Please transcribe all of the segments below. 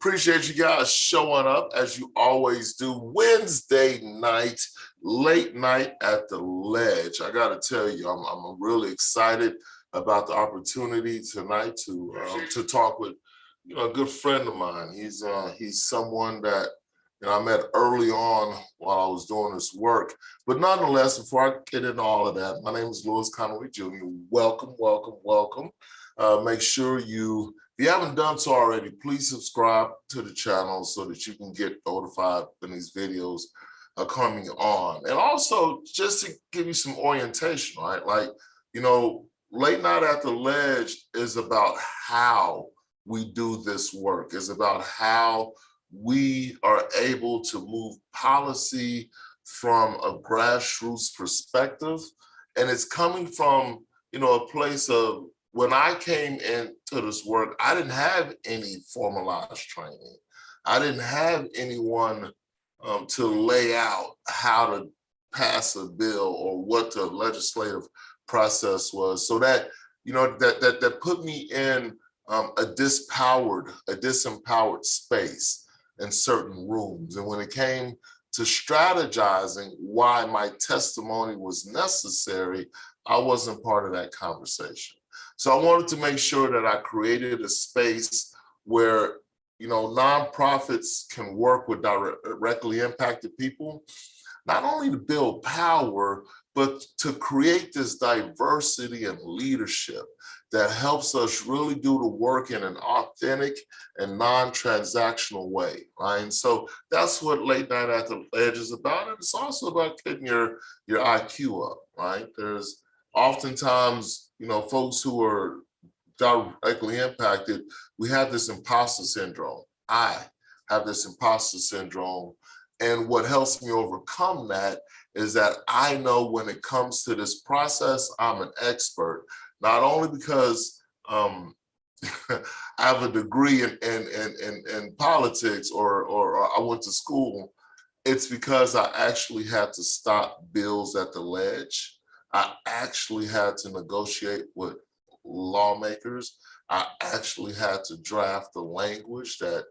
Appreciate you guys showing up as you always do. Wednesday night, late night at the Ledge. I got to tell you, I'm really excited about the opportunity tonight to talk with a good friend of mine. He's someone that I met early on while I was doing this work. But nonetheless, before I get into all of that, my name is Conway Jr. Welcome, welcome, welcome. Make sure if you haven't done so already, please subscribe to the channel so that you can get notified when these videos are coming on. And also, just to give you some orientation, right? Like, Late Night at the Ledge is about how we do this work. It's about how we are able to move policy from a grassroots perspective. And it's coming from, a place of, when I came into this work, I didn't have any formalized training. I didn't have anyone to lay out how to pass a bill or what the legislative process was. So that, that put me in a disempowered space in certain rooms. And when it came to strategizing why my testimony was necessary, I wasn't part of that conversation. So I wanted to make sure that I created a space where, nonprofits can work with directly impacted people, not only to build power, but to create this diversity and leadership that helps us really do the work in an authentic and non-transactional way, right? And so that's what Late Night at the Ledge is about. And it's also about getting your IQ up, right? There's oftentimes, folks who are directly impacted, we have this imposter syndrome. I have this imposter syndrome. And what helps me overcome that is that I know when it comes to this process, I'm an expert, not only because I have a degree in politics or I went to school, it's because I actually had to stop bills at the Ledge. I actually had to negotiate with lawmakers. I actually had to draft the language that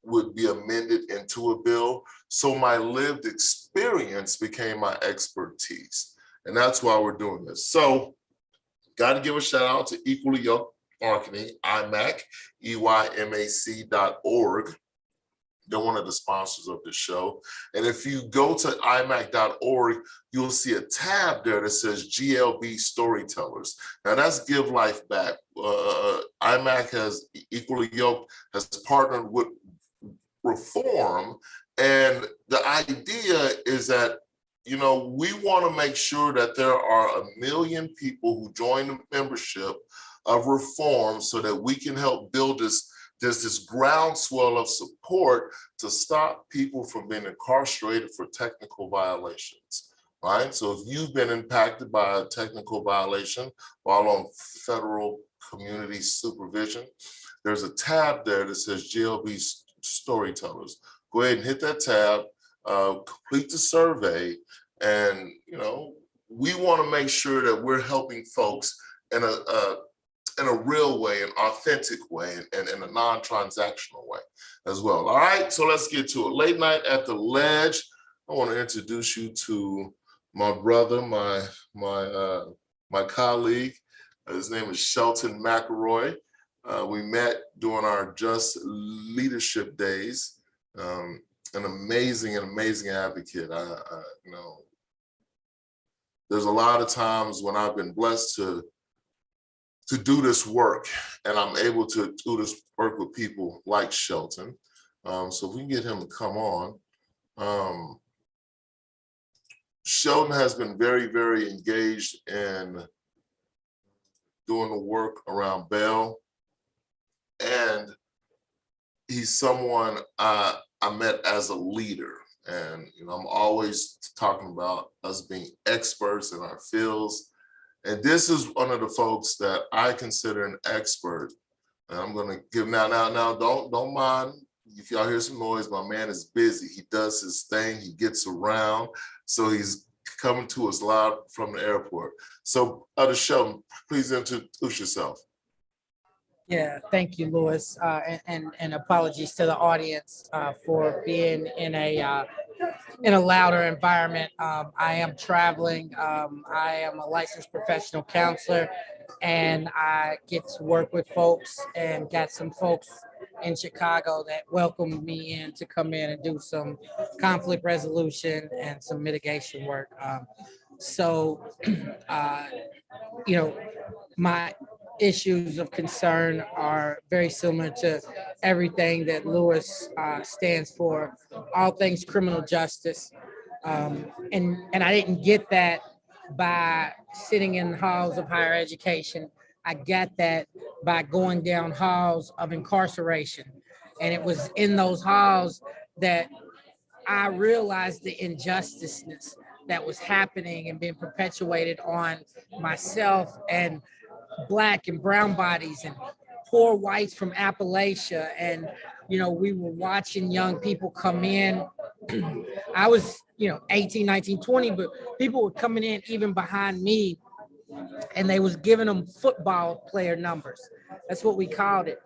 would be amended into a bill. So my lived experience became my expertise. And that's why we're doing this. So got to give a shout out to Equally Yoked Marketing, IMAC, EYMAC.org. They're one of the sponsors of the show. And if you go to imac.org, you'll see a tab there that says GLB Storytellers. Now that's Give Life Back. IMAC has, Equally Yoked, has partnered with Reform. And the idea is that, we want to make sure that there are 1 million people who join the membership of Reform so that we can help build this groundswell of support to stop people from being incarcerated for technical violations, right? So if you've been impacted by a technical violation while on federal community supervision, there's a tab there that says GLB Storytellers. Go ahead and hit that tab, complete the survey, and we want to make sure that we're helping folks in a real way, an authentic way, and in a non-transactional way as well. All right, so let's get to it. Late Night at the Ledge. I want to introduce you to my brother, my colleague. His name is Shelton McElroy. We met during our Just Leadership Days. An amazing advocate. There's a lot of times when I've been blessed to do this work, and I'm able to do this work with people like Shelton. So if we can get him to come on. Shelton has been very, very engaged in doing the work around bail. And he's someone I met as a leader. And I'm always talking about us being experts in our fields. And this is one of the folks that I consider an expert. And I'm going to give now, don't mind if y'all hear some noise. My man is busy. He does his thing. He gets around. So he's coming to us live from the airport. So, Shelton, please introduce yourself. Yeah, thank you, Louis, and apologies to the audience for being in a louder environment. I am traveling. I am a licensed professional counselor, and I get to work with folks and got some folks in Chicago that welcomed me in to come in and do some conflict resolution and some mitigation work. So, uh, you know, my issues of concern are very similar to everything that Lewis stands for, all things criminal justice. And I didn't get that by sitting in halls of higher education. I got that by going down halls of incarceration. And it was in those halls that I realized the injusticeness that was happening and being perpetuated on myself and Black and brown bodies and poor whites from Appalachia. And, we were watching young people come in. I was, 18, 19, 20, but people were coming in even behind me, and they was giving them football player numbers. That's what we called it.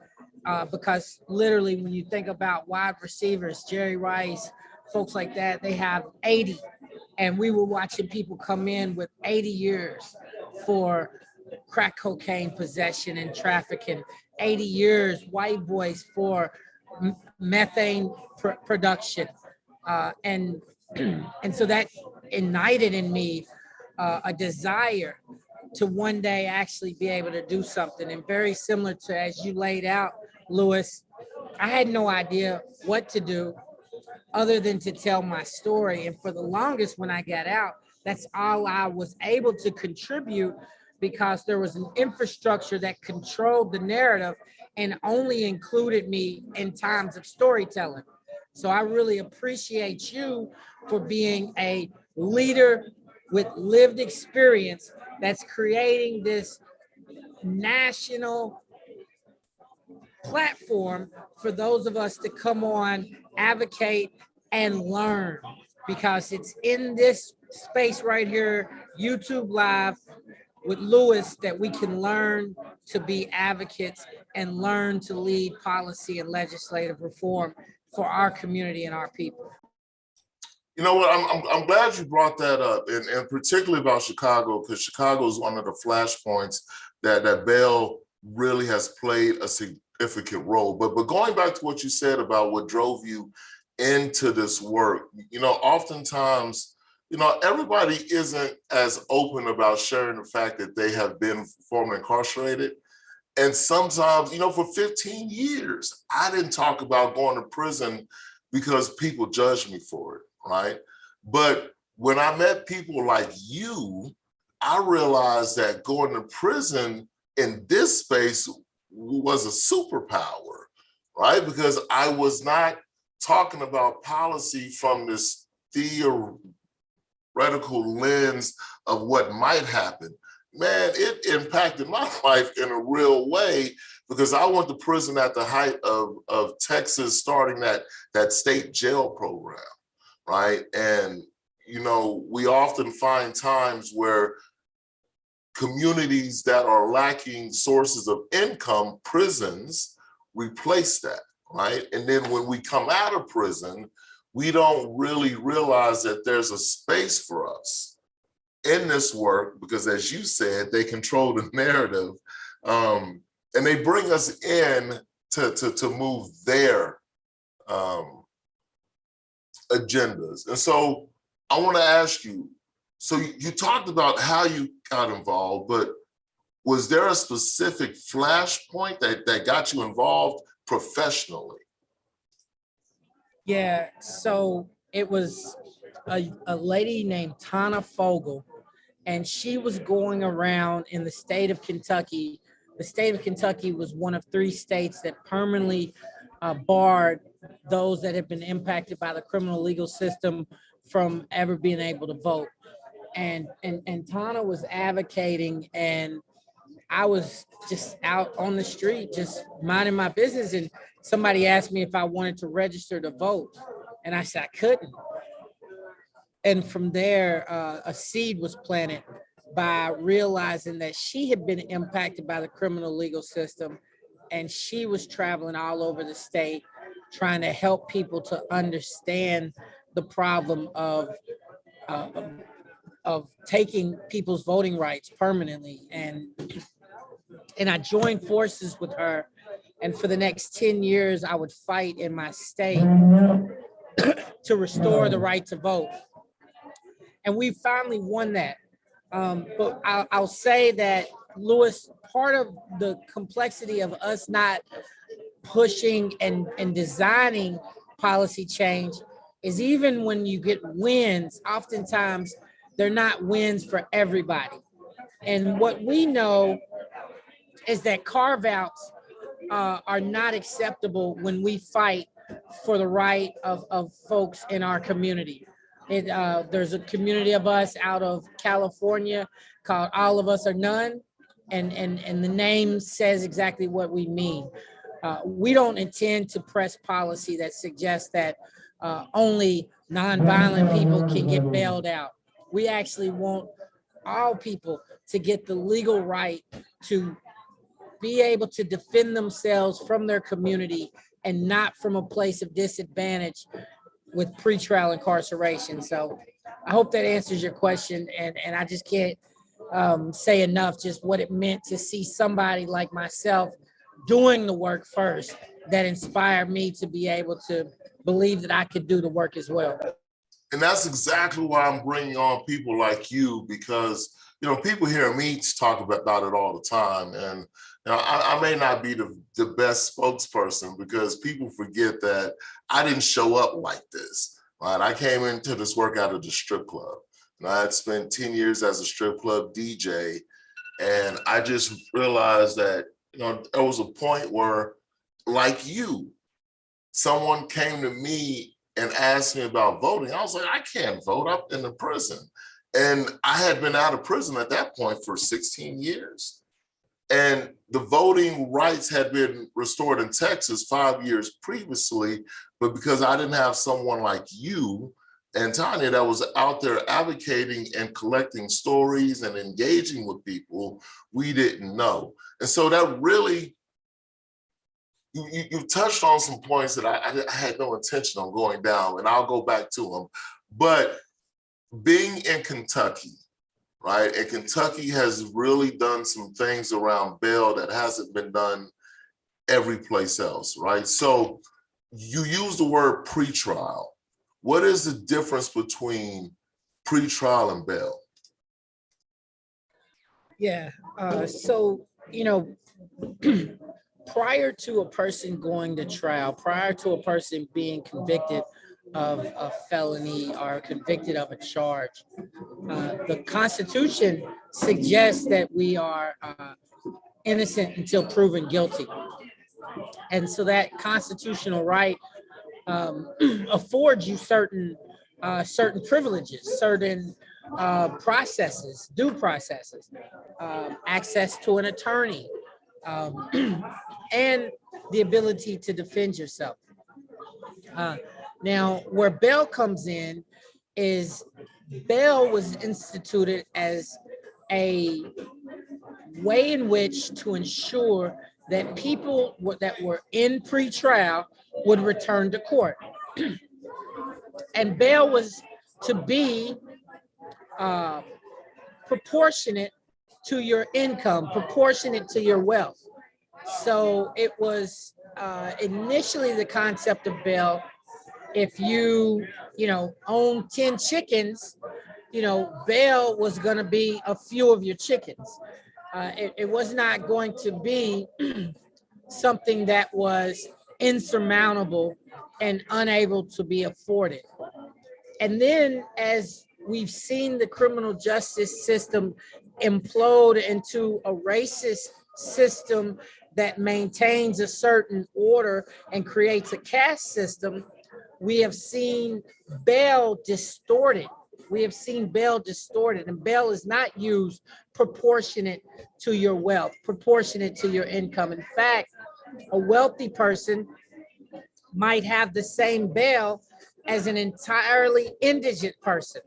Because literally when you think about wide receivers, Jerry Rice, folks like that, they have 80. And we were watching people come in with 80 years for crack cocaine possession and trafficking, 80 years, white boys for methane production. And and so that ignited in me a desire to one day actually be able to do something. And very similar to as you laid out, Louis, I had no idea what to do other than to tell my story. And for the longest, when I got out, that's all I was able to contribute, because there was an infrastructure that controlled the narrative and only included me in times of storytelling. So I really appreciate you for being a leader with lived experience that's creating this national platform for those of us to come on, advocate, and learn, because it's in this space right here, YouTube Live with Louis, that we can learn to be advocates and learn to lead policy and legislative reform for our community and our people. You know what? I'm glad you brought that up, and particularly about Chicago, because Chicago is one of the flashpoints that bail really has played a significant role. But going back to what you said about what drove you into this work, oftentimes, everybody isn't as open about sharing the fact that they have been formerly incarcerated. And sometimes, for 15 years, I didn't talk about going to prison because people judged me for it, right? But when I met people like you, I realized that going to prison in this space was a superpower, right? Because I was not talking about policy from this theoretical lens of what might happen. Man, it impacted my life in a real way, because I went to prison at the height of Texas starting that state jail program, right? And, we often find times where communities that are lacking sources of income, prisons replace that, right? And then when we come out of prison, we don't really realize that there's a space for us in this work, because as you said, they control the narrative, and they bring us in to move their agendas. And so I want to ask you, so you talked about how you got involved, but was there a specific flashpoint that got you involved professionally? Yeah, so it was a lady named Tana Fogel, and she was going around in the state of Kentucky. The state of Kentucky was one of 3 states that permanently barred those that had been impacted by the criminal legal system from ever being able to vote. And Tana was advocating, and I was just out on the street, just minding my business. And somebody asked me if I wanted to register to vote. And I said I couldn't. And from there, a seed was planted by realizing that she had been impacted by the criminal legal system and she was traveling all over the state trying to help people to understand the problem uh, of taking people's voting rights permanently. And I joined forces with her. And for the next 10 years, I would fight in my state to restore the right to vote. And we finally won that. But I'll say that, Lewis, part of the complexity of us not pushing and designing policy change is even when you get wins, oftentimes they're not wins for everybody. And what we know is that carve-outs are not acceptable when we fight for the right of folks in our community. There's a community of us out of California called All of Us or None, and the name says exactly what we mean. We don't intend to press policy that suggests that only nonviolent people can get bailed out. We actually want all people to get the legal right to be able to defend themselves from their community and not from a place of disadvantage with pretrial incarceration. So I hope that answers your question. And I just can't say enough just what it meant to see somebody like myself doing the work first that inspired me to be able to believe that I could do the work as well. And that's exactly why I'm bringing on people like you, because, you know, people hear me talk about it all the time. And you know, I may not be the best spokesperson because people forget that I didn't show up like this, right? I came into this work out of the strip club. And I had spent 10 years as a strip club DJ. And I just realized that, you know, there was a point where, like you, someone came to me and asked me about voting. I was like, I can't vote, I'm in the prison. And I had been out of prison at that point for 16 years. And the voting rights had been restored in Texas 5 years previously, but because I didn't have someone like you and Tanya that was out there advocating and collecting stories and engaging with people, we didn't know. And so that really, you touched on some points that I had no intention on going down, and I'll go back to them. But being in Kentucky, right? And Kentucky has really done some things around bail that hasn't been done every place else, right? So you use the word pretrial. What is the difference between pretrial and bail? Yeah, so, you know, prior to a person going to trial, prior to a person being convicted of a felony or convicted of a charge, the Constitution suggests that we are innocent until proven guilty. And so that constitutional right affords you certain privileges, certain processes, due processes, access to an attorney, and the ability to defend yourself. Now, where bail comes in is bail was instituted as a way in which to ensure that people that were in pretrial would return to court. And bail was to be proportionate to your income, proportionate to your wealth. So it was initially the concept of bail. If you own 10 chickens, bail was going to be a few of your chickens. It was not going to be something that was insurmountable and unable to be afforded. And then as we've seen the criminal justice system implode into a racist system that maintains a certain order and creates a caste system, we have seen bail distorted. We have seen bail distorted, and bail is not used proportionate to your wealth, proportionate to your income. In fact, a wealthy person might have the same bail as an entirely indigent person.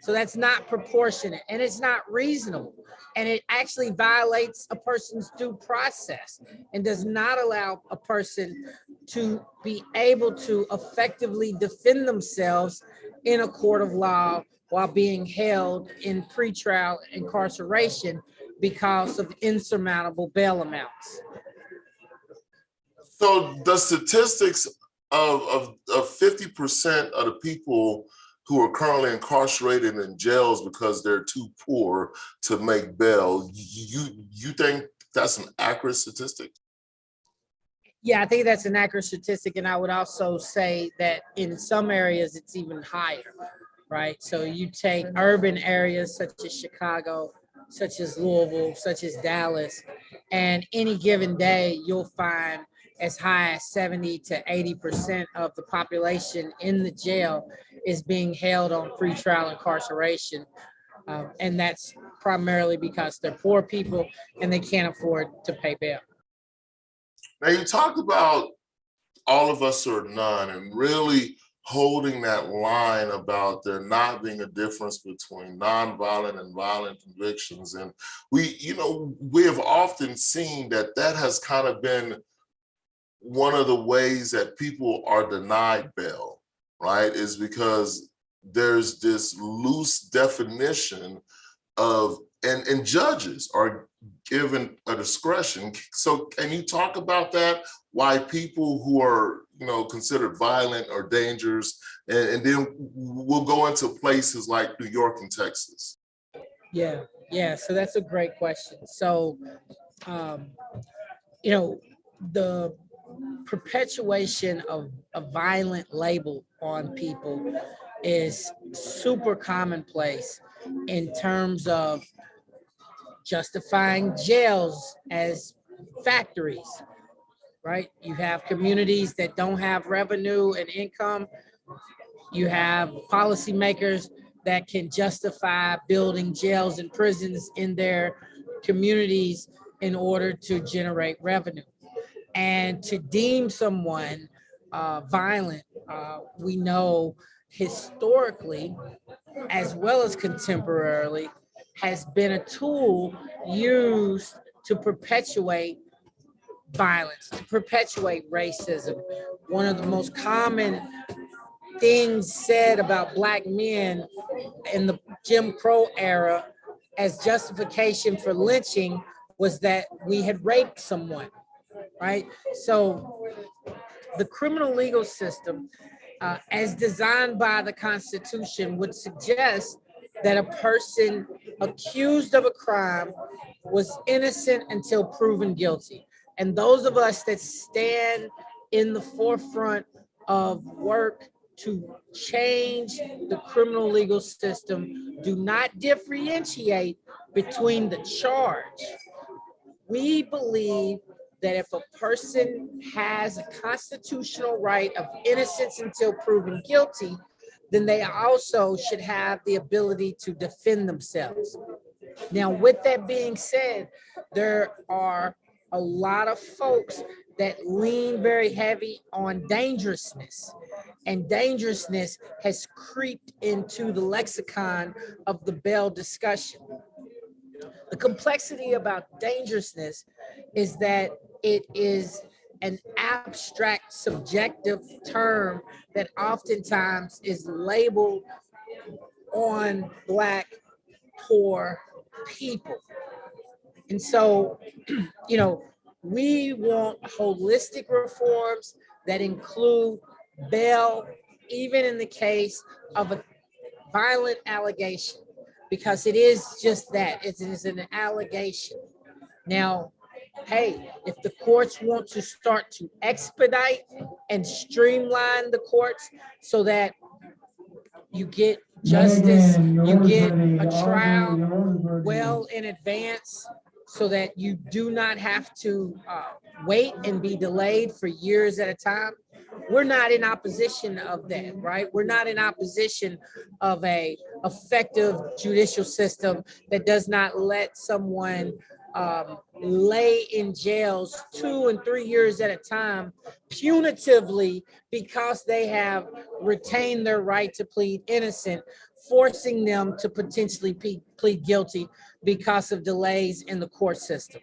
So that's not proportionate and it's not reasonable. And it actually violates a person's due process and does not allow a person to be able to effectively defend themselves in a court of law while being held in pretrial incarceration because of insurmountable bail amounts. So the statistics of 50% of the people who are currently incarcerated in jails because they're too poor to make bail, you think that's an accurate statistic? Yeah, I think that's an accurate statistic. And I would also say that in some areas, it's even higher, right? So you take urban areas such as Chicago, such as Louisville, such as Dallas, and any given day, you'll find as high as 70 to 80% of the population in the jail is being held on pretrial incarceration. And that's primarily because they're poor people and they can't afford to pay bail. Now, you talked about all of us or none and really holding that line about there not being a difference between nonviolent and violent convictions. And we have often seen that that has kind of been one of the ways that people are denied bail, right? Is because there's this loose definition of, and judges are given a discretion. So can you talk about that? Why people who are, considered violent or dangerous, and then we'll go into places like New York and Texas. Yeah. So that's a great question. So, the perpetuation of a violent label on people is super commonplace in terms of justifying jails as factories, right? You have communities that don't have revenue and income. You have policymakers that can justify building jails and prisons in their communities in order to generate revenue. And to deem someone violent, we know historically, as well as contemporarily, has been a tool used to perpetuate violence, to perpetuate racism. One of the most common things said about Black men in the Jim Crow era as justification for lynching was that we had raped someone, right? So the criminal legal system, as designed by the Constitution, would suggest that a person accused of a crime was innocent until proven guilty. And those of us that stand in the forefront of work to change the criminal legal system do not differentiate between the charge. We believe that if a person has a constitutional right of innocence until proven guilty, then they also should have the ability to defend themselves. Now, with that being said, there are a lot of folks that lean very heavy on dangerousness, and dangerousness has creeped into the lexicon of the bail discussion. The complexity about dangerousness is that it is an abstract, subjective term that oftentimes is labeled on Black poor people. And so, we want holistic reforms that include bail, even in the case of a violent allegation, because it is just that, it is an allegation. Now, hey, if the courts want to start to expedite and streamline the courts so that you get justice, you get a trial well in advance so that you do not have to wait and be delayed for years at a time. We're not in opposition of that, right? We're not in opposition of a effective judicial system that does not let someone lay in jails 2 and 3 years at a time punitively because they have retained their right to plead innocent forcing them to potentially plead guilty because of delays in the court system.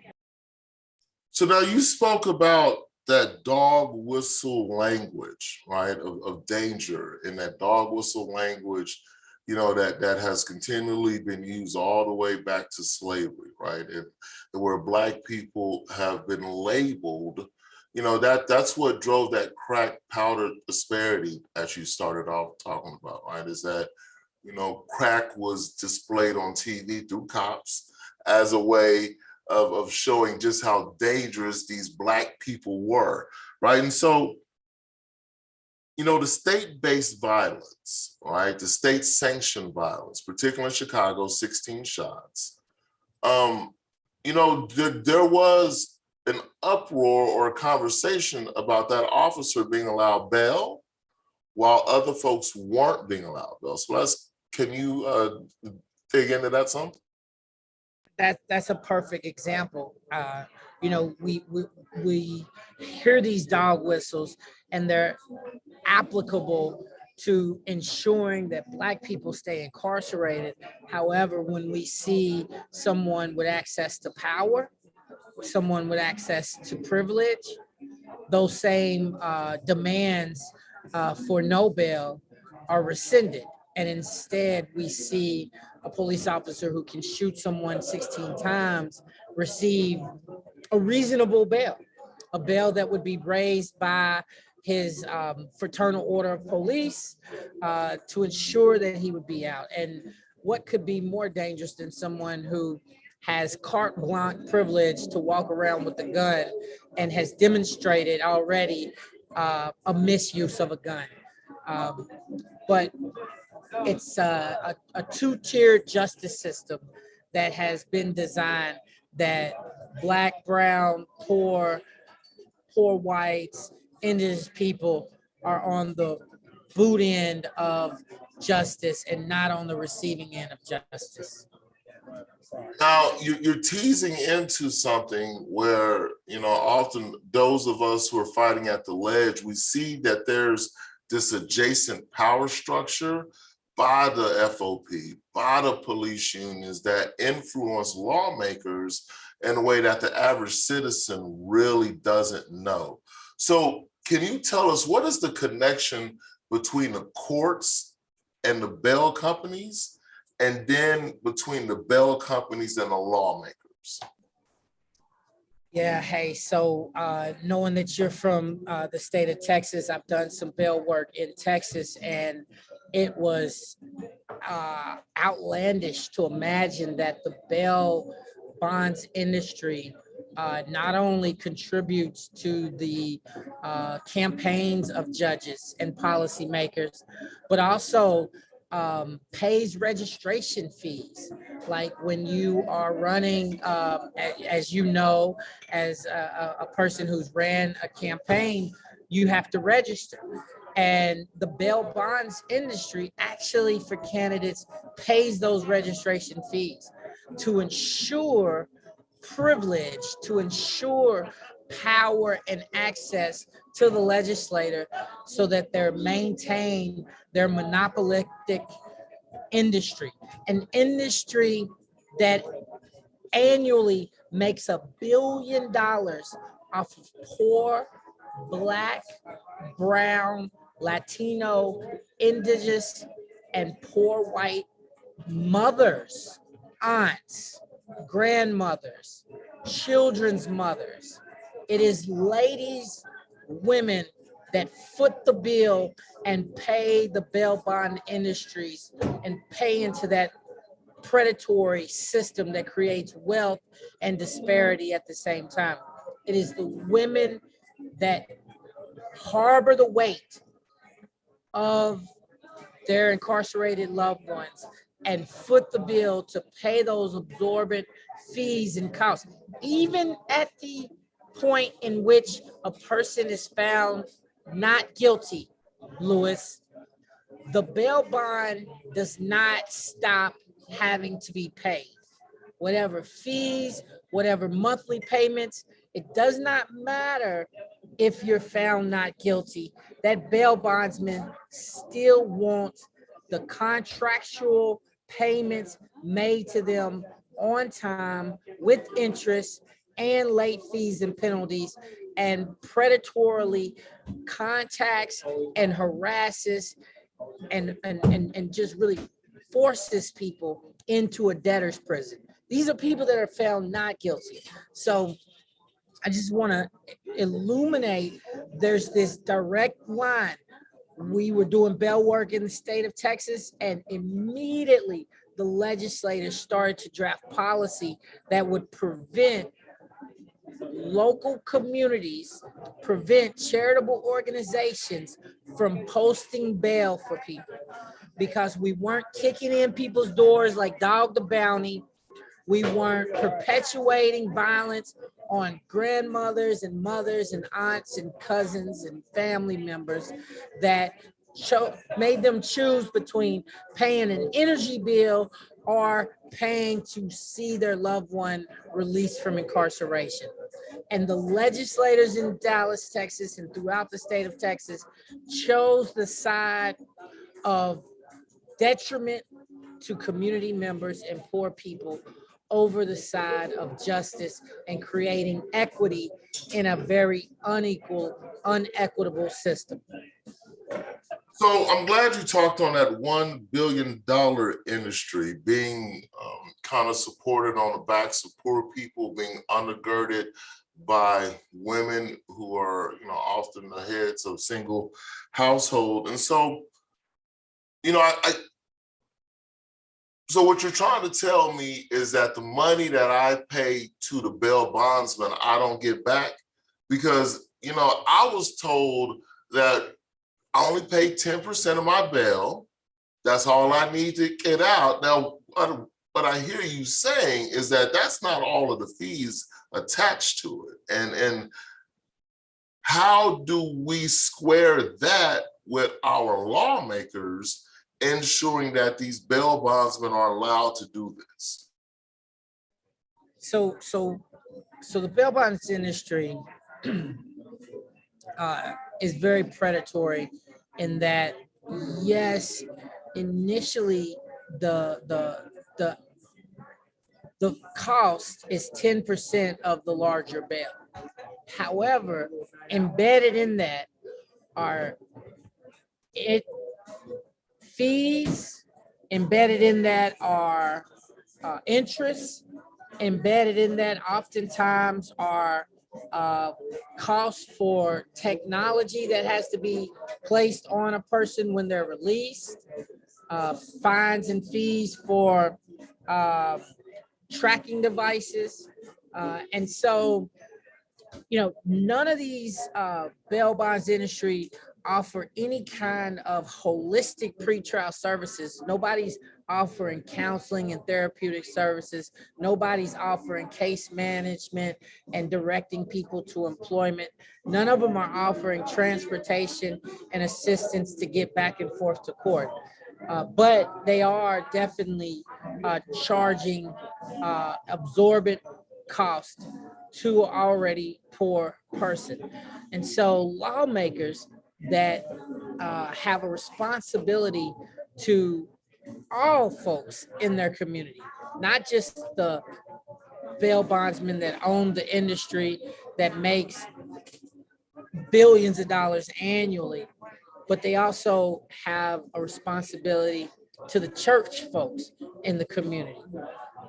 So now you spoke about that dog whistle language, right, of danger, and that dog whistle language, you know, that has continually been used all the way back to slavery, right? And where Black people have been labeled, you know, that's what drove that crack powder disparity as you started off talking about, right? Is that, you know, crack was displayed on TV through cops as a way of showing just how dangerous these Black people were, right? And so, you know, the state-based violence, right? The state-sanctioned violence, particularly in Chicago, 16 shots. You know, there was an uproar or a conversation about that officer being allowed bail while other folks weren't being allowed bail. So can you dig into that some? That's a perfect example. You know, we hear these dog whistles, and they're applicable to ensuring that Black people stay incarcerated. However, when we see someone with access to power, someone with access to privilege, those same demands for no bail are rescinded. And instead, we see a police officer who can shoot someone 16 times receive a reasonable bail, a bail that would be raised by his fraternal order of police to ensure that he would be out. And what could be more dangerous than someone who has carte blanche privilege to walk around with a gun and has demonstrated already a misuse of a gun? But it's a two-tiered justice system that has been designed that Black, brown, poor whites, indigenous people are on the boot end of justice and not on the receiving end of justice. Now, you're teasing into something where, you know, often those of us who are fighting at the ledge, we see that there's this adjacent power structure by the FOP, by the police unions that influence lawmakers in a way that the average citizen really doesn't know. So can you tell us, what is the connection between the courts and the bail companies, and then between the bail companies and the lawmakers? Yeah, hey, so knowing that you're from the state of Texas, I've done some bail work in Texas, and it was outlandish to imagine that the bail bonds industry not only contributes to the campaigns of judges and policymakers, but also pays registration fees. Like when you are running, as you know, as a person who's ran a campaign, you have to register. And the bail bonds industry actually for candidates pays those registration fees to ensure privilege, to ensure power and access to the legislator so that they're maintain their monopolistic industry, an industry that annually makes $1 billion off of poor Black, brown, Latino, indigenous, and poor white mothers, aunts, grandmothers, children's mothers. It is ladies, women that foot the bill and pay the bail bond industries and pay into that predatory system that creates wealth and disparity at the same time. It is the women that harbor the weight of their incarcerated loved ones and foot the bill to pay those absorbent fees and costs. Even at the point in which a person is found not guilty, Lewis, the bail bond does not stop having to be paid. Whatever fees, whatever monthly payments, it does not matter if you're found not guilty. That bail bondsman still wants the contractual payments made to them on time with interest and late fees and penalties, and predatorily contacts and harasses and just really forces people into a debtor's prison. These are people that are found not guilty. So I just want to illuminate there's this direct line. We were doing bail work in the state of Texas, and immediately the legislators started to draft policy that would prevent local communities, prevent charitable organizations from posting bail for people, because we weren't kicking in people's doors like Dog the Bounty. We weren't perpetuating violence on grandmothers and mothers and aunts and cousins and family members that made them choose between paying an energy bill or paying to see their loved one released from incarceration. And the legislators in Dallas, Texas, and throughout the state of Texas chose the side of detriment to community members and poor people over the side of justice and creating equity in a very unequal, unequitable system. So I'm glad you talked on that $1 billion industry being kind of supported on the backs of poor people, being undergirded by women who are, often the heads of single household. And so, so what you're trying to tell me is that the money that I pay to the bail bondsman, I don't get back? Because, I was told that I only pay 10% of my bail. That's all I need to get out. Now, what I hear you saying is that that's not all of the fees attached to it. And how do we square that with our lawmakers ensuring that these bail bondsmen are allowed to do this? So the bail bonds industry is very predatory in that, yes, initially the cost is 10% of the larger bail. However, embedded in that are fees, embedded in that are interest, embedded in that oftentimes are costs for technology that has to be placed on a person when they're released, fines and fees for tracking devices. And so, none of these bail bonds industry offer any kind of holistic pretrial services. Nobody's offering counseling and therapeutic services. Nobody's offering case management and directing people to employment. None of them are offering transportation and assistance to get back and forth to court. But they are definitely charging absorbent cost to an already poor person. And so lawmakers that have a responsibility to all folks in their community, not just the bail bondsmen that own the industry that makes billions of dollars annually, but they also have a responsibility to the church folks in the community.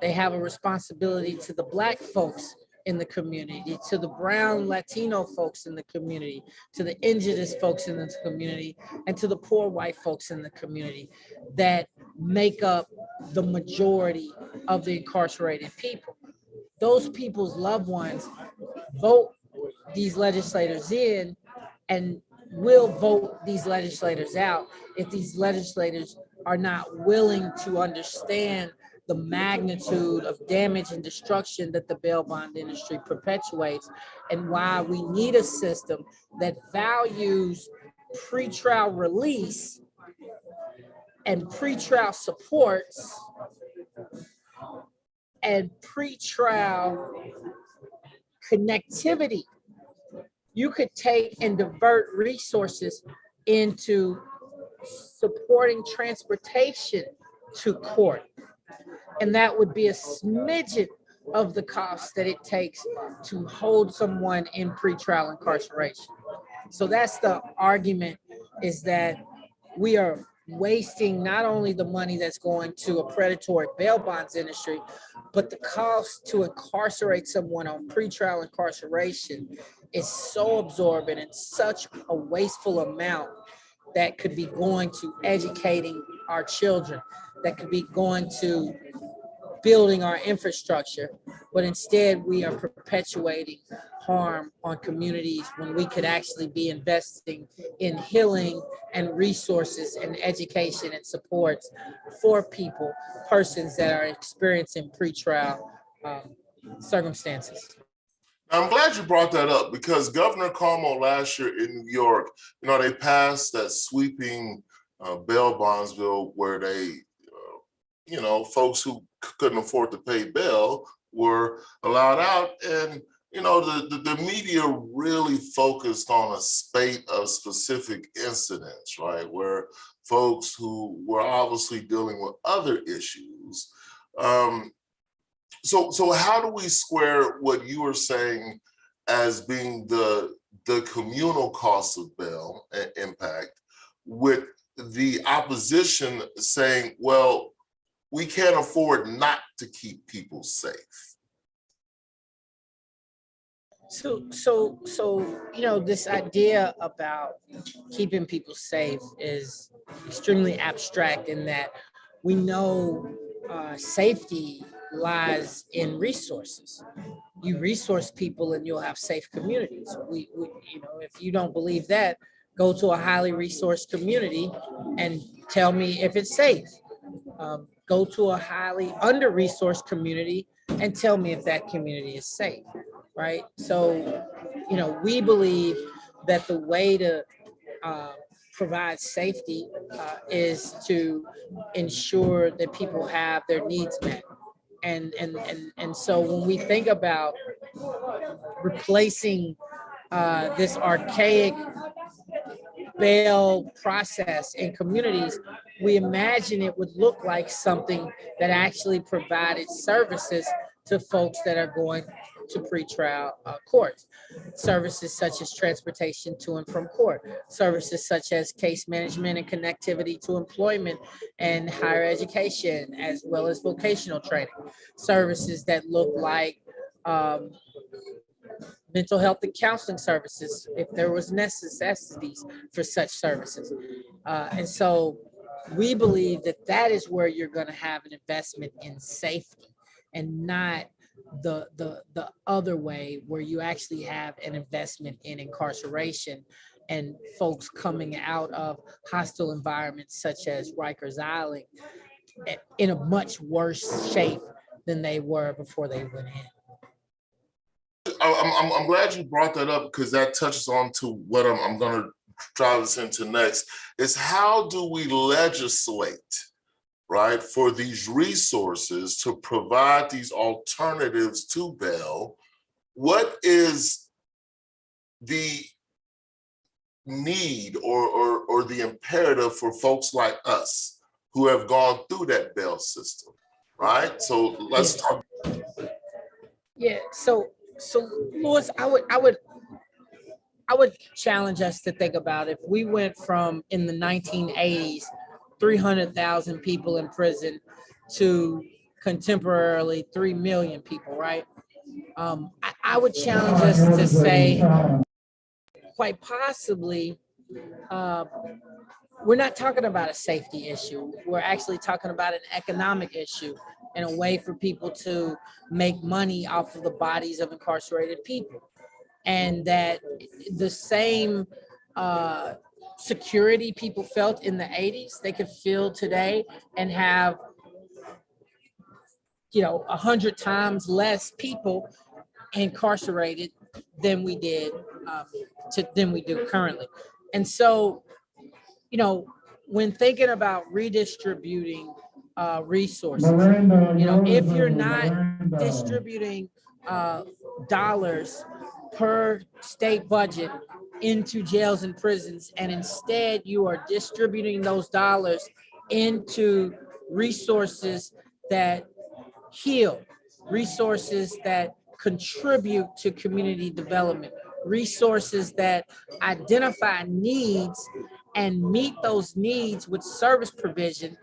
They have a responsibility to the Black folks in the community, to the brown Latino folks in the community, to the indigenous folks in the community, and to the poor white folks in the community that make up the majority of the incarcerated people. Those people's loved ones vote these legislators in and will vote these legislators out if these legislators are not willing to understand the magnitude of damage and destruction that the bail bond industry perpetuates, and why we need a system that values pretrial release and pretrial supports and pretrial connectivity. You could take and divert resources into supporting transportation to court. And that would be a smidgen of the cost that it takes to hold someone in pretrial incarceration. So that's the argument, is that we are wasting not only the money that's going to a predatory bail bonds industry, but the cost to incarcerate someone on pretrial incarceration is so absorbent and such a wasteful amount that could be going to educating our children, that could be going to building our infrastructure, but instead we are perpetuating harm on communities when we could actually be investing in healing and resources and education and supports for people, persons that are experiencing pretrial circumstances. I'm glad you brought that up, because Governor Cuomo last year in New York, they passed that sweeping bail bonds bill where they, folks who couldn't afford to pay bail were allowed out. And, the media really focused on a spate of specific incidents, right? Where folks who were obviously dealing with other issues. So how do we square what you are saying as being the communal cost of bail and impact with the opposition saying, well, we can't afford not to keep people safe? So this idea about keeping people safe is extremely abstract, in that we know safety lies in resources. You resource people and you'll have safe communities. We if you don't believe that, go to a highly resourced community and tell me if it's safe. Go to a highly under-resourced community and tell me if that community is safe, right? So, we believe that the way to provide safety is to ensure that people have their needs met. And so when we think about replacing this archaic bail process in communities, we imagine it would look like something that actually provided services to folks that are going to pretrial courts. Services such as transportation to and from court, services such as case management and connectivity to employment and higher education, as well as vocational training. Services that look like mental health and counseling services, if there was necessities for such services. And so we believe that that is where you're going to have an investment in safety, and not the other way, where you actually have an investment in incarceration and folks coming out of hostile environments such as Rikers Island in a much worse shape than they were before they went in. I'm glad you brought that up, because that touches on to what I'm going to drive us into next, is how do we legislate, right, for these resources to provide these alternatives to bail? What is the need or the imperative for folks like us who have gone through that bail system, right? So let's talk. Yeah. So Louis, I would challenge us to think about, if we went from, in the 1980s, 300,000 people in prison to contemporarily 3 million people, right? I would challenge us to say, quite possibly, we're not talking about a safety issue. We're actually talking about an economic issue, and a way for people to make money off of the bodies of incarcerated people. And that the same security people felt in the 80s, they could feel today, and have 100 times less people incarcerated than we did than we do currently. And so, when thinking about redistributing resources, if you're not distributing dollars per state budget into jails and prisons, and instead you are distributing those dollars into resources that heal, resources that contribute to community development, resources that identify needs and meet those needs with service provision,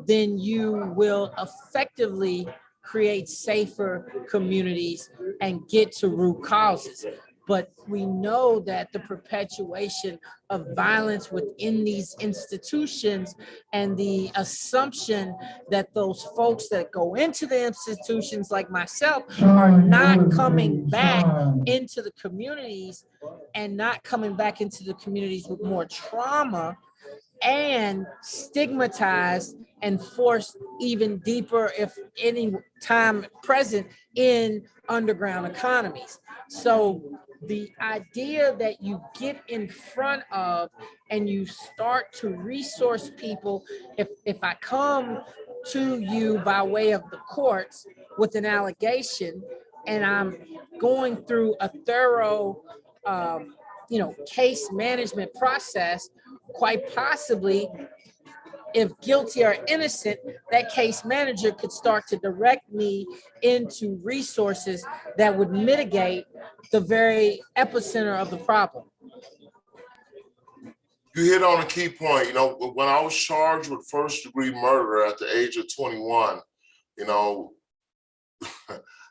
then you will effectively create safer communities and get to root causes. But we know that the perpetuation of violence within these institutions and the assumption that those folks that go into the institutions like myself are not coming back into the communities and not coming back into the communities with more trauma and stigmatized and forced even deeper, if any time present, in underground economies. So the idea that you get in front of and you start to resource people, if I come to you by way of the courts with an allegation and I'm going through a thorough case management process, quite possibly, if guilty or innocent, that case manager could start to direct me into resources that would mitigate the very epicenter of the problem. You hit on a key point. You know, when I was charged with first-degree murder at the age of 21, you know,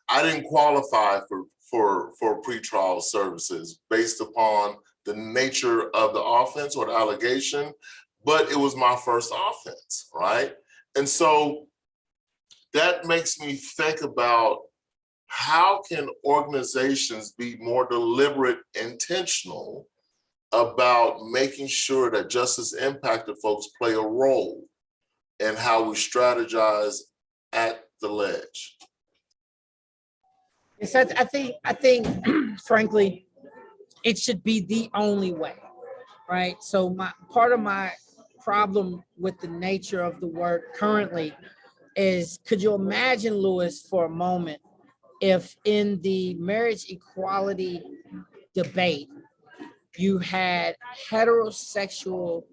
I didn't qualify for pretrial services based upon the nature of the offense or the allegation, but it was my first offense, right? And so that makes me think about how can organizations be more deliberate, intentional about making sure that justice impacted folks play a role in how we strategize at the Lege. Yes, I think, frankly, it should be the only way, right? So part of my problem with the nature of the work currently is, could you imagine, Lewis, for a moment, if in the marriage equality debate, you had heterosexual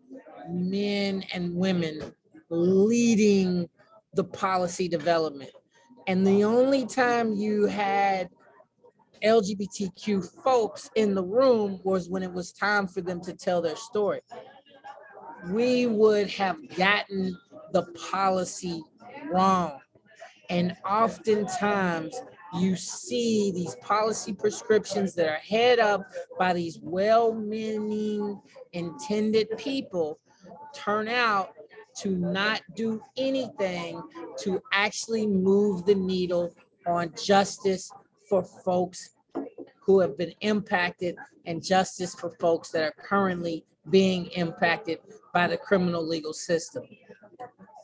men and women leading the policy development, and the only time you had LGBTQ folks in the room was when it was time for them to tell their story? We would have gotten the policy wrong. And oftentimes you see these policy prescriptions that are head up by these well-meaning, intended people turn out to not do anything to actually move the needle on justice for folks who have been impacted and justice for folks that are currently being impacted by the criminal legal system.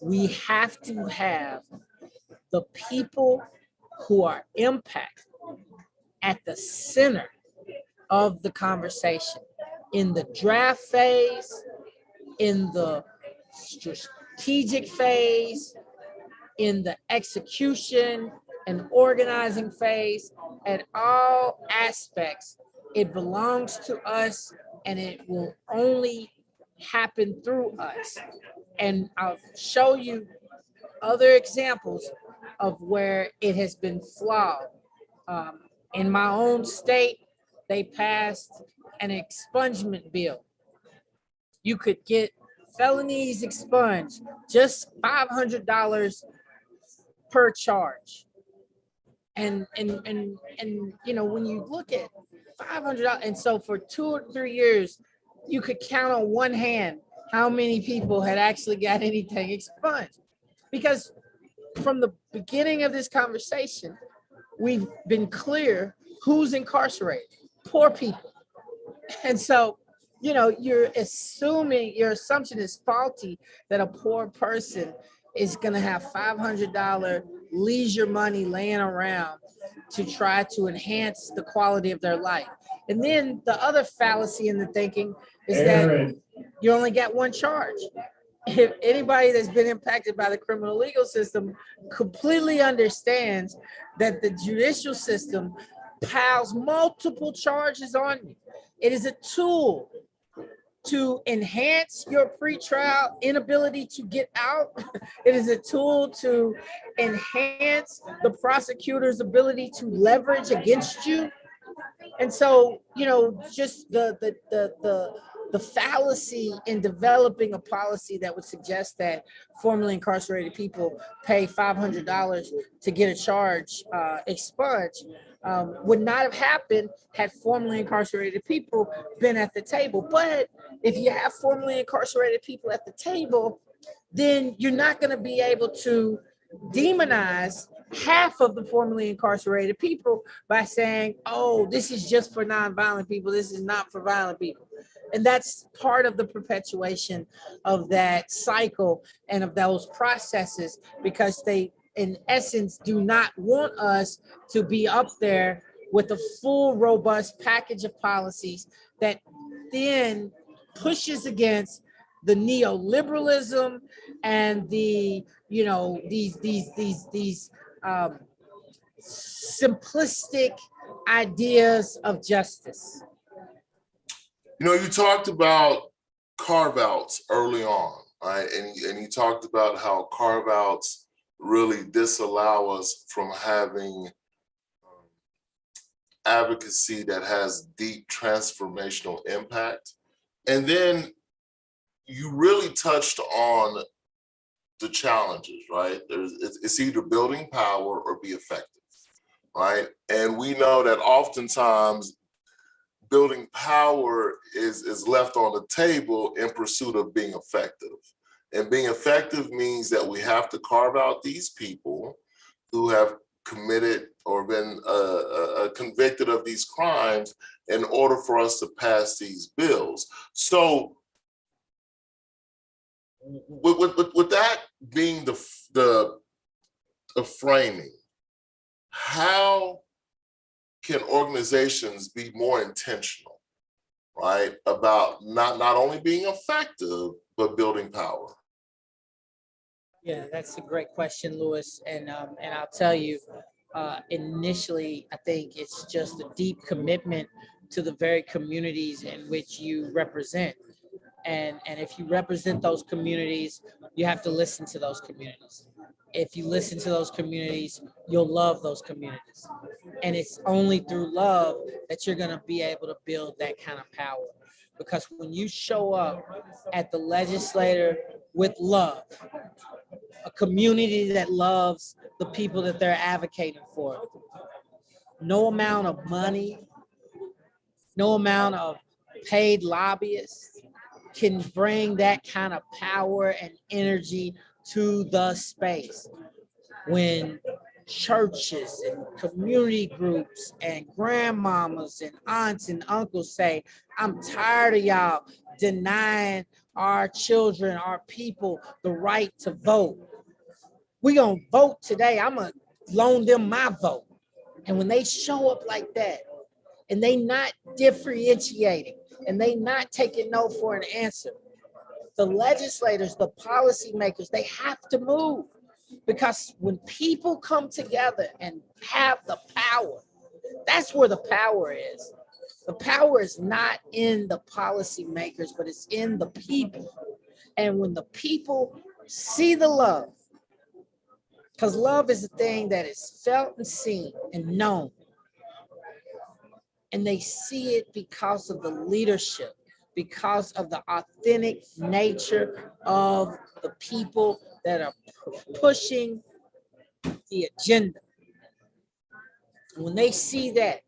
We have to have the people who are impacted at the center of the conversation, in the draft phase, in the strategic phase, in the execution and organizing phase, at all aspects. It belongs to us, and it will only happen through us. And I'll show you other examples of where it has been flawed. In my own state, they passed an expungement bill. You could get felonies expunged, just $500 per charge. And you know, when you look at $500, and so for 2 or 3 years, you could count on one hand how many people had actually got anything expunged. Because from the beginning of this conversation, we've been clear who's incarcerated: poor people. And so, you know, your assumption is faulty that a poor person is going to have $500 leisure money laying around to try to enhance the quality of their life. And then the other fallacy in the thinking is that you only get one charge. If anybody that's been impacted by the criminal legal system completely understands that the judicial system piles multiple charges on you. It is a tool to enhance your pretrial inability to get out. It is a tool to enhance the prosecutor's ability to leverage against you. And so, you know, just the fallacy in developing a policy that would suggest that formerly incarcerated people pay $500 to get a charge expunged would not have happened had formerly incarcerated people been at the table. But if you have formerly incarcerated people at the table, then you're not going to be able to demonize half of the formerly incarcerated people by saying, oh, this is just for nonviolent people, this is not for violent people. And that's part of the perpetuation of that cycle and of those processes, because they, in essence, do not want us to be up there with a full, robust package of policies that then pushes against the neoliberalism and the, you know, these simplistic ideas of justice. You know, you talked about carve-outs early on, right? And you talked about how carve-outs really disallow us from having advocacy that has deep transformational impact. And then you really touched on the challenges, right? It's either building power or be effective, right? And we know that oftentimes building power is left on the table in pursuit of being effective. And being effective means that we have to carve out these people who have committed or been convicted of these crimes in order for us to pass these bills. So with that being the framing, how can organizations be more intentional, right, about not only being effective, but building power? Yeah, that's a great question, Louis. And I'll tell you, initially, I think it's just a deep commitment to the very communities in which you represent. And if you represent those communities, you have to listen to those communities. If you listen to those communities, you'll love those communities. And it's only through love that you're going to be able to build that kind of power. Because when you show up at the legislature with love, a community that loves the people that they're advocating for, no amount of money, no amount of paid lobbyists can bring that kind of power and energy to the space. When churches and community groups and grandmamas and aunts and uncles say, I'm tired of y'all denying our children, our people, the right to vote. We're gonna vote today. I'm gonna loan them my vote. And when they show up like that, and they not differentiating, and they not taking no for an answer, the legislators, the policymakers, they have to move. Because when people come together and have the power, that's where the power is. The power is not in the policymakers, but it's in the people. And when the people see the love, because love is a thing that is felt and seen and known, and they see it because of the leadership, because of the authentic nature of the people that are pushing the agenda. When they see that,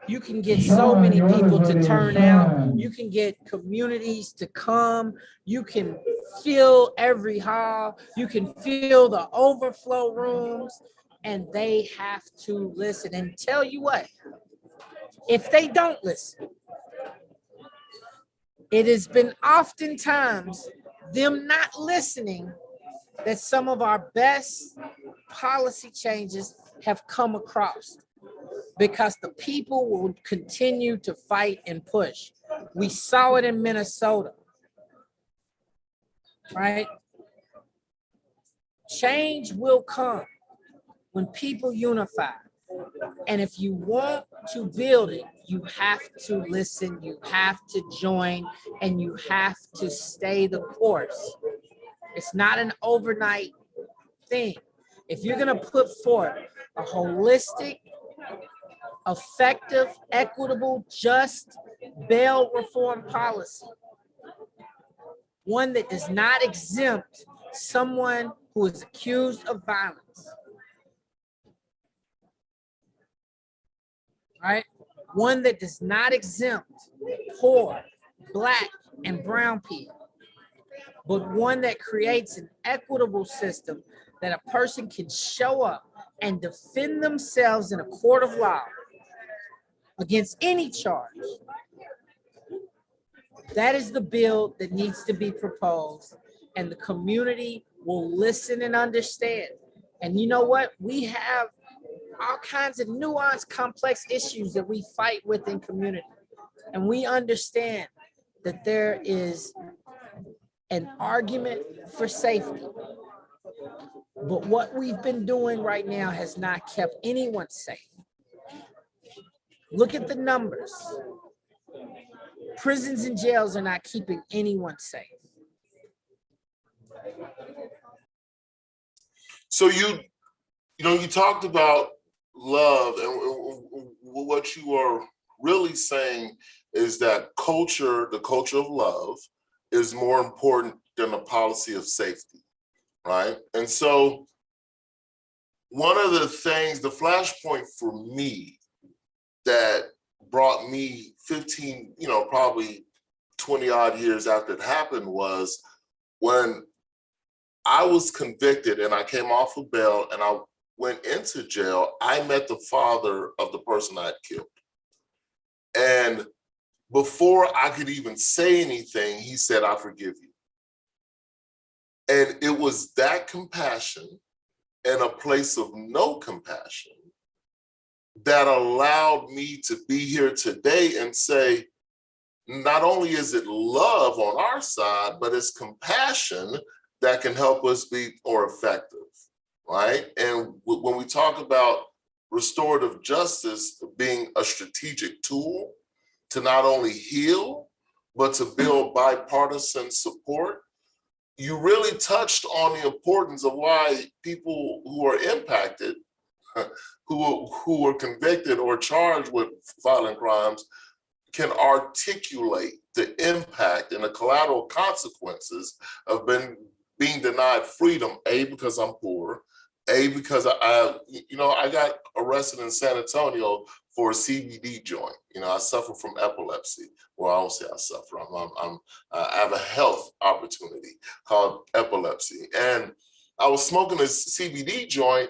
you can get so many people to turn out. You can get communities to come. You can fill every hall. You can fill the overflow rooms, and they have to listen. And tell you what, if they don't listen, it has been oftentimes them not listening that some of our best policy changes have come across, because the people will continue to fight and push. We saw it in Minnesota, right? Change will come when people unify. And if you want to build it, you have to listen, you have to join, and you have to stay the course. It's not an overnight thing. If you're going to put forth a holistic, effective, equitable, just bail reform policy, one that does not exempt someone who is accused of violence, right? One that does not exempt poor, Black, and brown people, but one that creates an equitable system that a person can show up and defend themselves in a court of law against any charge. That is the bill that needs to be proposed, and the community will listen and understand. And you know what? We have all kinds of nuanced, complex issues that we fight with in community. And we understand that there is an argument for safety. But what we've been doing right now has not kept anyone safe. Look at the numbers. Prisons and jails are not keeping anyone safe. So you talked about love, and what you are really saying is that the culture of love is more important than a policy of safety, right? And so one of the things, the flashpoint for me that brought me 15, probably 20 odd years after it happened was when I was convicted and I came off of bail and I went into jail. I met the father of the person I had killed. And before I could even say anything, he said, "I forgive you." And it was that compassion and a place of no compassion that allowed me to be here today and say, not only is it love on our side, but it's compassion that can help us be more effective, right? And when we talk about restorative justice being a strategic tool to not only heal, but to build bipartisan support, you really touched on the importance of why people who are impacted, who were convicted or charged with violent crimes, can articulate the impact and the collateral consequences of being denied freedom, A, because I'm poor, A, because I got arrested in San Antonio for a CBD joint. I suffer from epilepsy. Well, I don't say I suffer. I have a health opportunity called epilepsy. And I was smoking a CBD joint,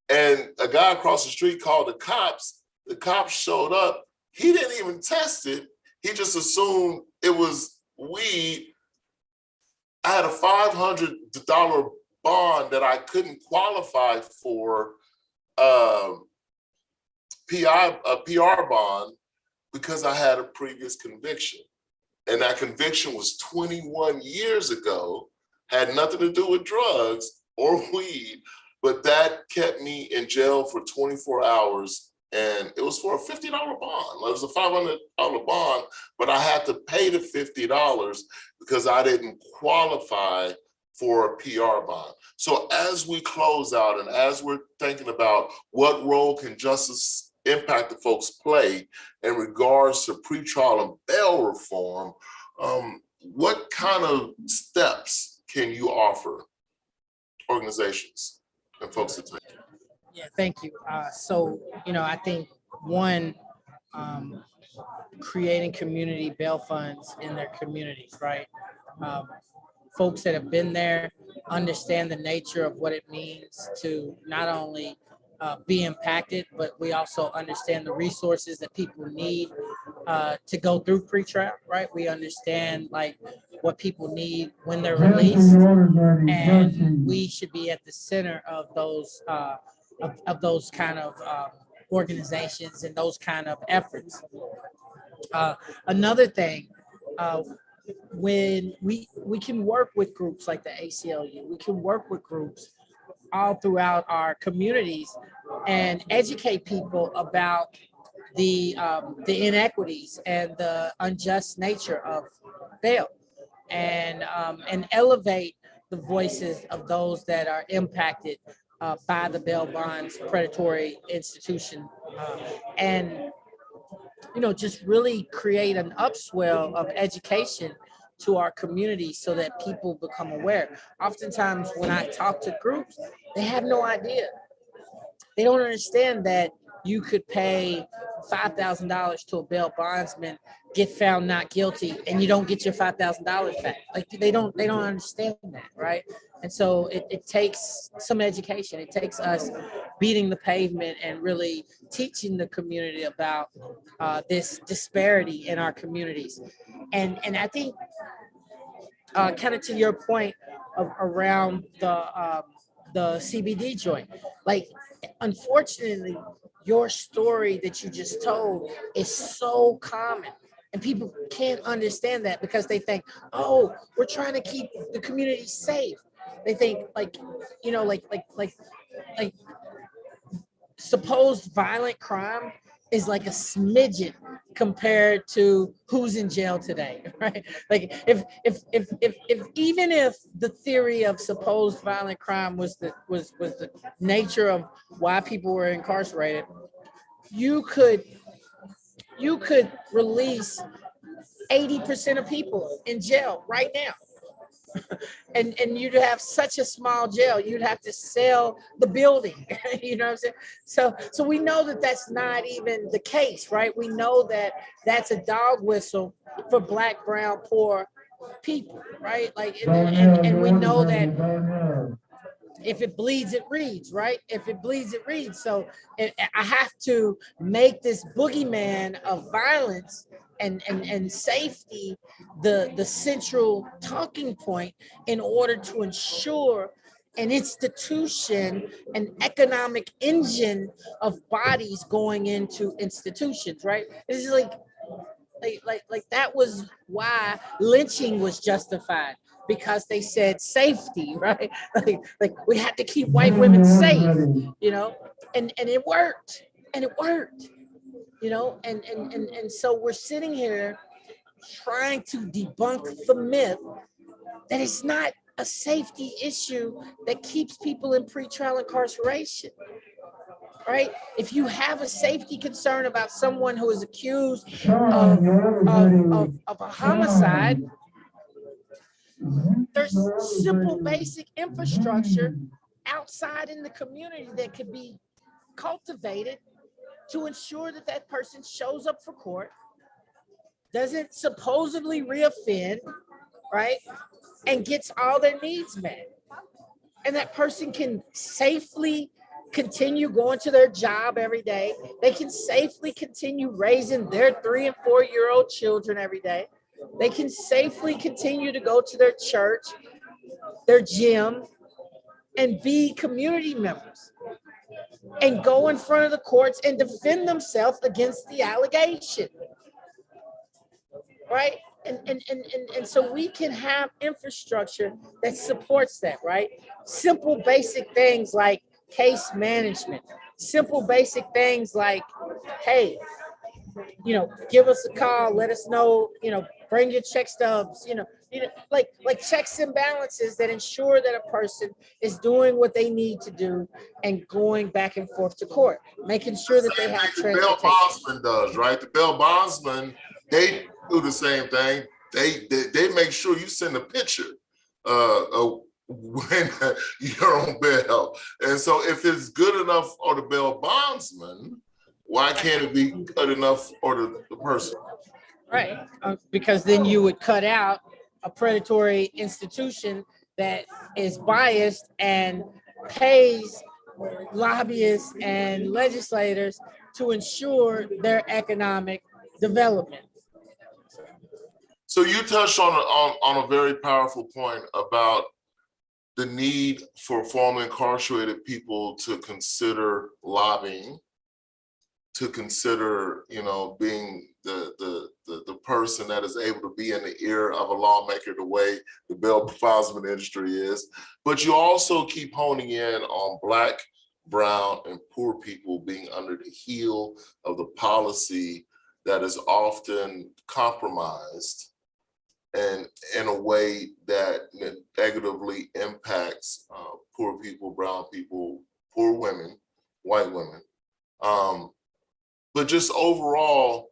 and a guy across the street called the cops. The cops showed up. He didn't even test it. He just assumed it was weed. I had a $500 bond that I couldn't qualify for, a PR bond, because I had a previous conviction. And that conviction was 21 years ago, had nothing to do with drugs or weed, but that kept me in jail for 24 hours. And it was for a $50 bond. It was a $500 bond, but I had to pay the $50 because I didn't qualify for a PR bond. So as we close out and as we're thinking about what role can justice impact the folks play in regards to pretrial and bail reform, what kind of steps can you offer organizations and folks to take? Yeah, thank you. So, I think one, creating community bail funds in their communities, right? Folks that have been there understand the nature of what it means to not only be impacted, but we also understand the resources that people need to go through pretrial, right? We understand what people need when they're released, and we should be at the center of those kind of organizations and those kind of efforts. Another thing, when we can work with groups like the ACLU, we can work with groups all throughout our communities and educate people about the inequities and the unjust nature of bail, and elevate the voices of those that are impacted by the bail bonds predatory institution, and just really create an upswell of education to our community so that people become aware. Oftentimes when I talk to groups, they have no idea. They don't understand that you could pay $5,000 to a bail bondsman, get found not guilty, and you don't get your $5,000 back. Like they don't understand that, right? And so it takes some education. It takes us beating the pavement and really teaching the community about this disparity in our communities. And I think kind of to your point around the CBD joint, like unfortunately, your story that you just told is so common. And people can't understand that because they think, oh, we're trying to keep the community safe. They think like supposed violent crime is like a smidget compared to who's in jail today, right? Like if even if the theory of supposed violent crime was the nature of why people were incarcerated, you could release 80% of people in jail right now. And you'd have such a small jail, you'd have to sell the building. You know what I'm saying? So we know that that's not even the case, right? We know that that's a dog whistle for Black, brown, poor people, right? Like, and we know that if it bleeds, it reads, right? If it bleeds, it reads. So I have to make this boogeyman of violence and safety the central talking point in order to ensure an institution, an economic engine of bodies going into institutions, right? This is like that was why lynching was justified, because they said safety, right? Like we had to keep white women safe, and it worked, and it worked, and so we're sitting here trying to debunk the myth that it's not a safety issue that keeps people in pretrial incarceration. Right? If you have a safety concern about someone who is accused of a homicide, there's simple basic infrastructure outside in the community that could be cultivated to ensure that that person shows up for court, doesn't supposedly reoffend, right? And gets all their needs met. And that person can safely continue going to their job every day. They can safely continue raising their 3 and 4-year-old children every day. They can safely continue to go to their church, their gym, and be community members, and go in front of the courts and defend themselves against the allegation, right? And so we can have infrastructure that supports that, right? Simple basic things like case management, simple basic things like, hey, give us a call, let us know, bring your check stubs, like checks and balances that ensure that a person is doing what they need to do and going back and forth to court, making sure that they have transportation. The bail bondsman does, right? The bail bondsman, they do the same thing. They make sure you send a picture when you're on bail. And so if it's good enough for the bail bondsman, why can't it be good enough for the person? Right, because then you would cut out a predatory institution that is biased and pays lobbyists and legislators to ensure their economic development. So you touched on a very powerful point about the need for formerly incarcerated people to consider lobbying, to consider, being the person that is able to be in the ear of a lawmaker the way the bail professional industry is. But you also keep honing in on Black, brown, and poor people being under the heel of the policy that is often compromised and in a way that negatively impacts poor people, brown people, poor women, white women. But just overall,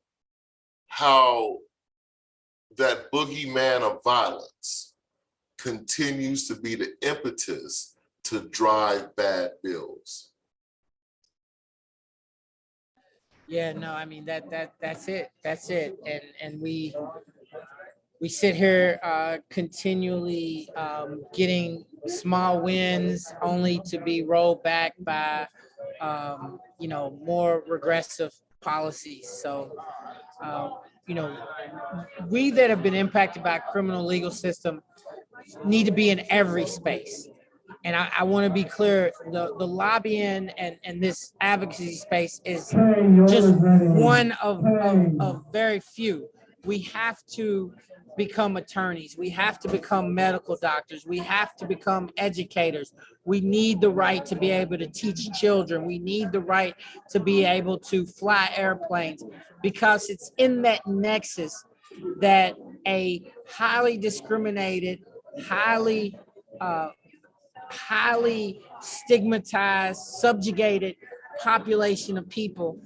how that boogeyman of violence continues to be the impetus to drive bad bills. Yeah, no, I mean that's it. That's it. And we sit here continually getting small wins only to be rolled back by more regressive policies. So we that have been impacted by criminal legal system need to be in every space. And I want to be clear, the lobbying and this advocacy space is just one of very few. We have to become attorneys. We have to become medical doctors. We have to become educators. We need the right to be able to teach children. We need the right to be able to fly airplanes, because it's in that nexus that a highly discriminated, highly stigmatized, subjugated population of people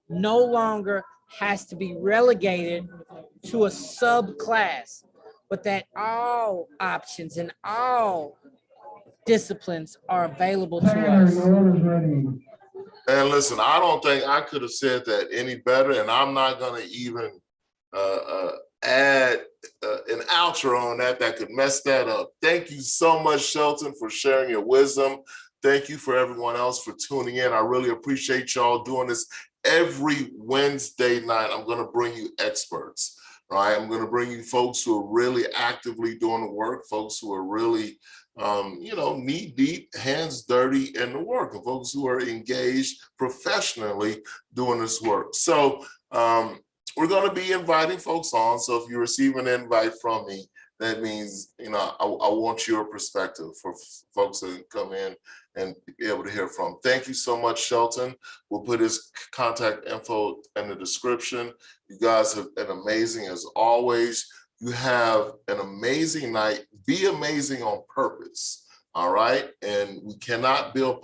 no longer has to be relegated to a subclass, but that all options and all disciplines are available to us. And listen, I don't think I could have said that any better, and I'm not going to even add an outro on that could mess that up. Thank you so much, Shelton, for sharing your wisdom. Thank you for everyone else for tuning in. I really appreciate y'all doing this every Wednesday night. I'm going to bring you experts, right? I'm going to bring you folks who are really actively doing the work, folks who are really knee deep, hands dirty in the work, and folks who are engaged professionally doing this work. So we're going to be inviting folks on. So if you receive an invite from me, that means, I want your perspective for folks that come in and be able to hear from. Thank you so much, Shelton. We'll put his contact info in the description. You guys have been amazing as always. You have an amazing night. Be amazing on purpose. All right. And we cannot build